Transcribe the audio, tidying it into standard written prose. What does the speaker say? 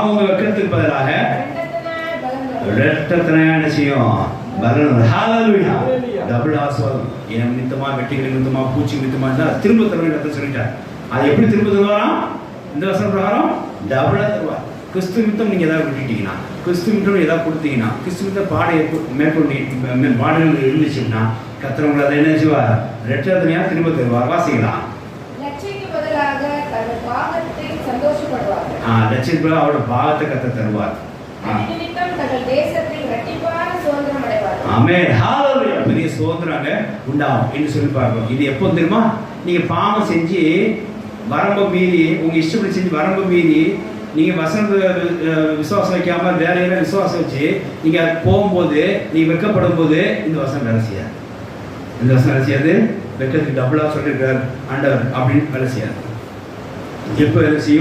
அவங்க வெட்கத்துக்கு பதிலாக இரட்டத்தினாய் என்ன செய்யும்? பலன். ஹalleluya. டபுள் ஆசீர்வாதம். என் நிமித்தமா, வெட்டிகள் நிமித்தமா, பூச்சி நிமித்தமா திரும்ப தருவேன் கர்த்தர் சொல்லிட்டார். அது எப்படி திரும்ப தருவாராம்? இந்த வசன பிரகாரம் டபுளா தருவார். கிறிஸ்து நிமித்தம் நீங்க ஏதாவது விட்டுட்டீங்கன்னா, கிறிஸ்து நிமித்தம் ஏதாவது கொடுத்தீங்கன்னா, கிறிஸ்து நிமித்தம் மேற்கொண்டு பாடல்கள் இருந்துச்சுன்னா கர்த்தர் உங்களை அதை என்ன செய்வார்? இரட்டத்தினாயா திரும்ப தருவார். வாசிக்கலாம். லட்சிக்கு பதிலாக தங்கள் பாகத்தை சந்தோஷப்படுவார்கள். லட்சிக்கு பதிலாக அவரோட பாகத்தை கர்த்தர் தருவார். ஆமென். ஹalleluya. பெரிய சுதந்திரங்க உண்டாகும் என்று சொல்லி பார்க்கிறோம். இது எப்போ தெரியுமா? நீங்க பாவம் செஞ்சு வரம்பு மீறி, உங்க இஷ்டப்படி செஞ்சு வரம்பு மீறி நீங்க வசனத்தை விசுவாசம் வைக்காம வேற ஏதாவது விசுவாசம் வச்சு நீங்க போகும்போது, நீங்க வெட்கப்படும் போது இந்த வசனம் வேலை செய்யாது. இந்த வசனம் வேலை செய்யாது. வெட்கத்துக்கு டபுளா சொல்லியிருக்கார் ஆண்டவர் அப்படின்னு வேலை செய்யாது. எப்போ வேலை செய்யும்?